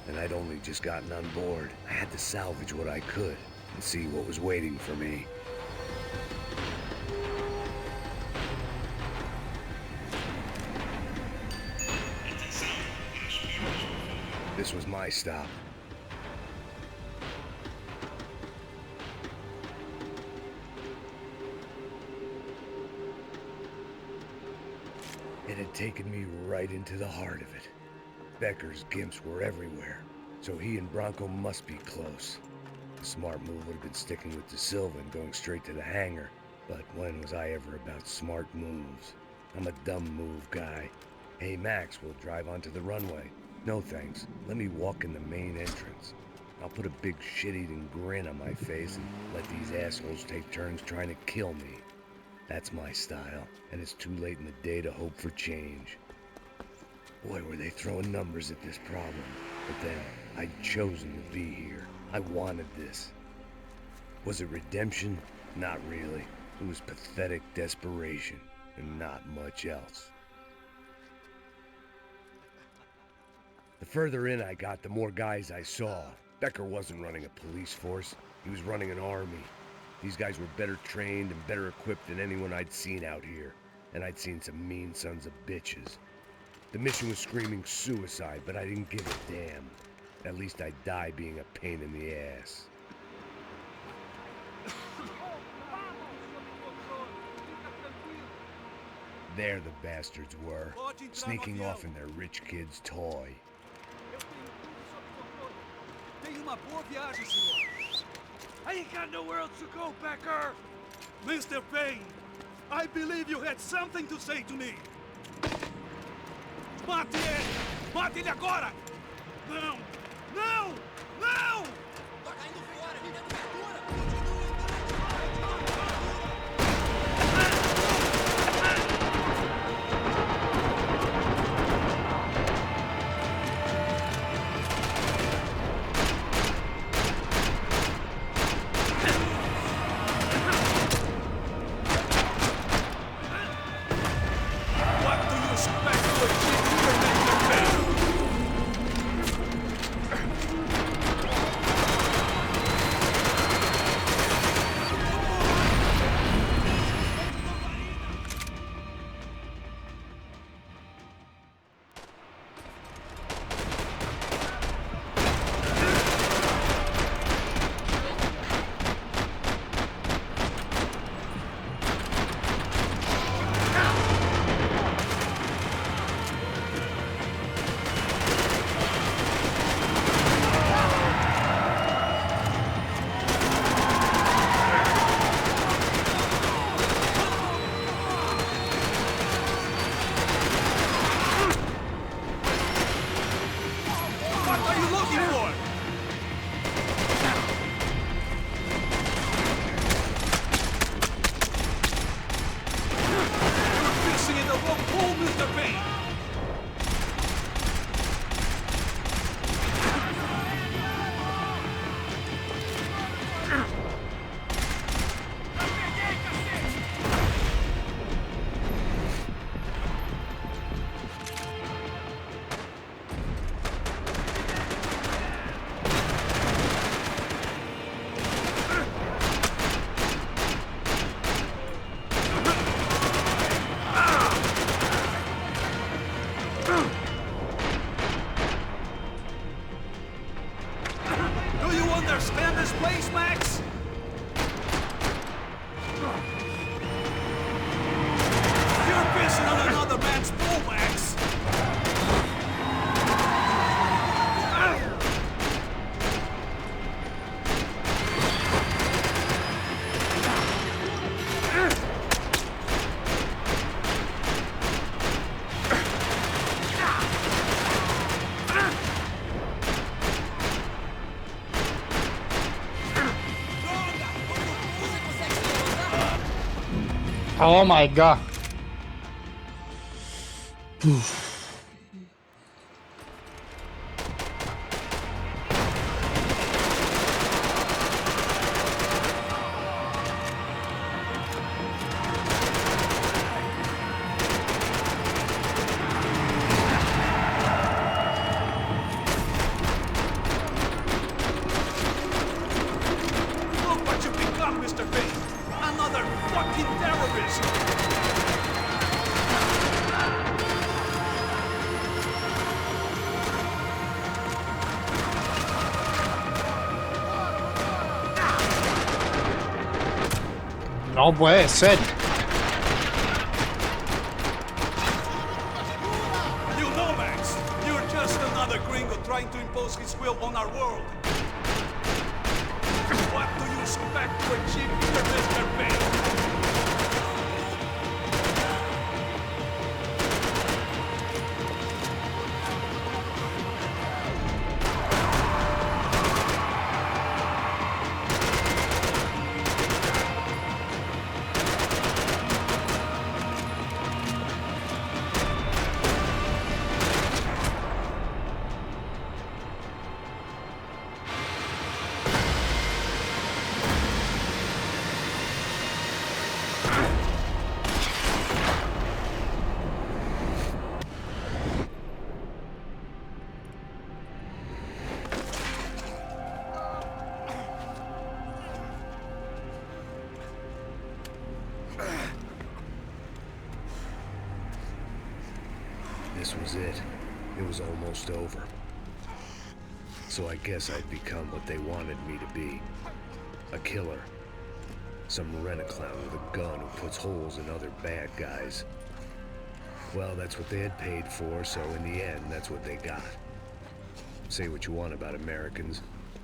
and I'd only just gotten on board. I had to salvage what I could and see what was waiting for me. This was my stop. It had taken me right into the heart of it. Becker's gimps were everywhere, so he and Bronco must be close. A smart move would have been sticking with De Silva and going straight to the hangar, but when was I ever about smart moves? I'm a dumb move guy. Hey Max, we'll drive onto the runway. No thanks, let me walk in the main entrance. I'll put a big shit-eating grin on my face and let these assholes take turns trying to kill me. That's my style, and it's too late in the day to hope for change. Boy, were they throwing numbers at this problem. But then, I'd chosen to be here. I wanted this. Was it redemption? Not really. It was pathetic desperation, and not much else. The further in I got, the more guys I saw. Becker wasn't running a police force. He was running an army. These guys were better trained and better equipped than anyone I'd seen out here. And I'd seen some mean sons of bitches. The mission was screaming suicide, but I didn't give a damn. At least I'd die being a pain in the ass. There the bastards were, sneaking off in their rich kid's toy. I ain't got nowhere else to go, Becker! Mr. Payne, I believe you had something to say to me. Mate ele! Mate ele agora! Não! Não! Não! Tô caindo fora, me dando abertura! Oh my god. Look what you become, Mr. Payne! Another fucking terrorist! No puede ser. You know, Max, you're just another gringo trying to impose his will on our world. What do you expect to achieve here, Mr. Payne? This was it. It was almost over. So I guess I'd become what they wanted me to be. A killer. Some rent-a-clown with a gun who puts holes in other bad guys. Well, that's what they had paid for, so in the end, that's what they got. Say what you want about Americans,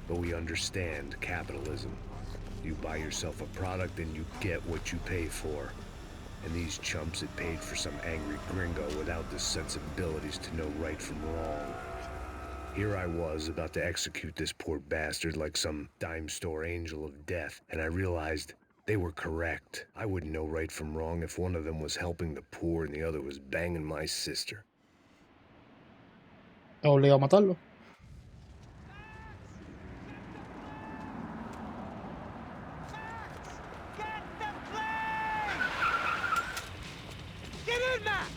but we understand capitalism. You buy yourself a product and you get what you pay for. And these chumps had paid for some angry gringo without the sensibilities to know right from wrong. Here I was, about to execute this poor bastard like some dime store angel of death, and I realized they were correct. I wouldn't know right from wrong if one of them was helping the poor and the other was banging my sister. Obligado a matarlo. Get in, Max!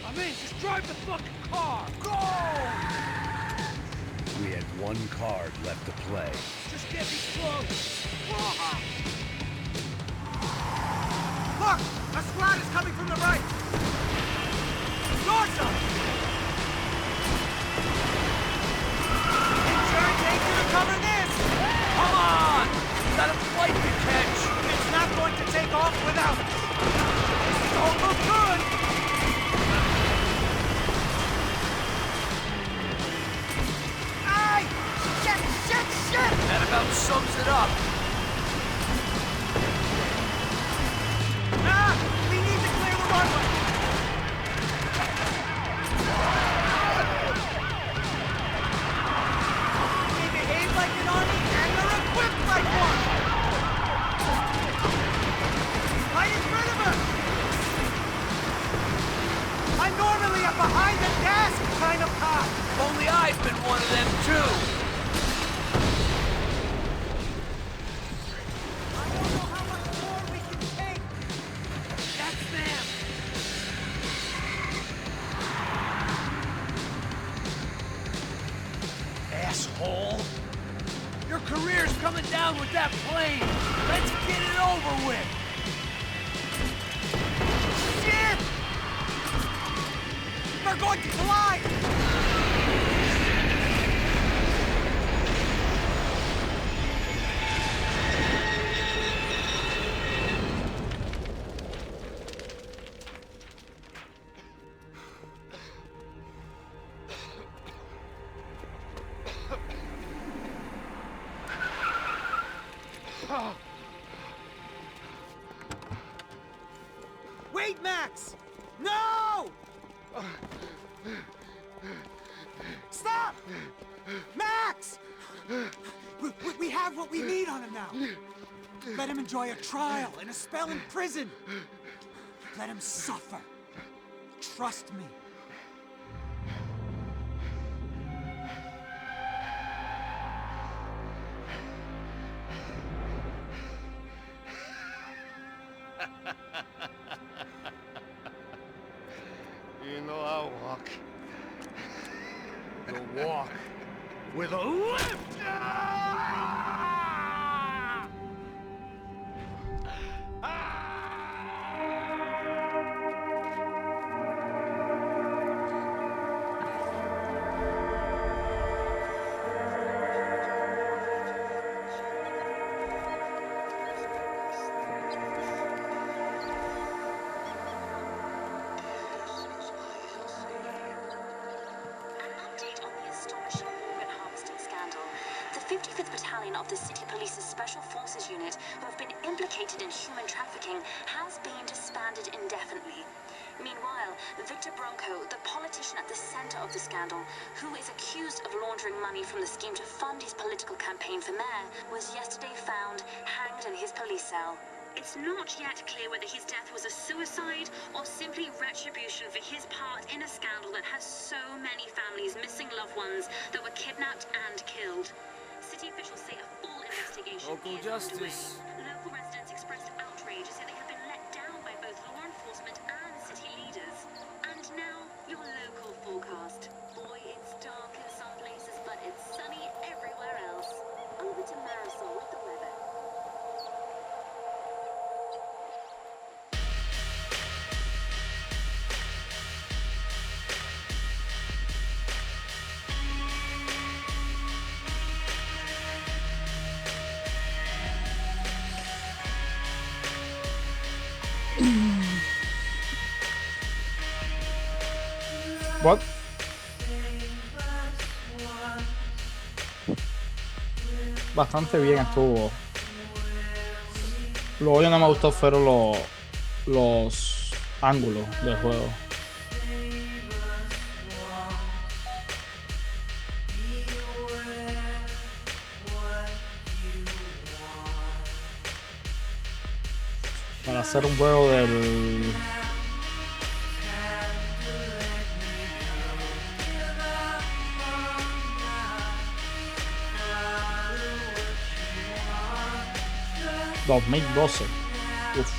I'm in. Just drive the fucking car. Go! We had one card left to play. Just get me close. Look! A squad is coming from the right. North side! Insurance ain't gonna cover this! Come on! Got a flight to catch! It's not going to take off without us! This is almost good! Ay! Shit! That about sums it up! We need to clear the runway! They behave like an army and they're equipped like one! Right in front of us! I'm normally a behind-the-desk kind of cop! Only I've been one of them, too! I don't know how much more we can take! That's them! Asshole! Your career's coming down with that plane! Let's get it over with! Shit! They're going to collide! Wait, Max! No! Stop! Max! We have what we need on him now. Let him enjoy a trial and a spell in prison. Let him suffer. Trust me. You know I'll walk. You'll walk with a lift! of the City Police's Special Forces Unit who have been implicated in human trafficking has been disbanded indefinitely. Meanwhile, Victor Bronco, the politician at the center of the scandal, who is accused of laundering money from the scheme to fund his political campaign for mayor, was yesterday found hanged in his police cell. It's not yet clear whether his death was a suicide or simply retribution for his part in a scandal that has so many families missing loved ones that were kidnapped and killed. City officials say a full investigation Local is justice. underway. Local residents expressed outrage, say they have been let down by both law enforcement and city leaders. And now, your local forecast. Boy, it's dark in some places, but it's sunny everywhere else. Over to Marisol with the weather. What? Bastante bien estuvo. Lo único que no me gustó fueron los ángulos del juego. Para hacer un juego del... ...2012. Uf.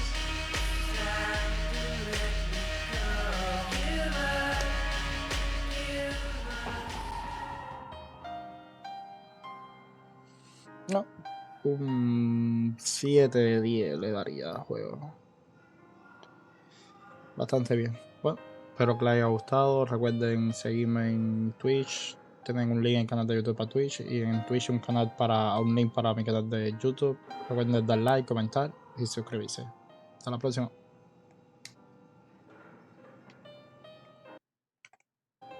No. Un 7 de 10 le daría al juego. Bastante bien. Bueno, espero que les haya gustado. Recuerden seguirme en Twitch. Tienen un link en el canal de YouTube para Twitch. Y en Twitch un link para mi canal de YouTube. Recuerden dar like, comentar y suscribirse. Hasta la próxima.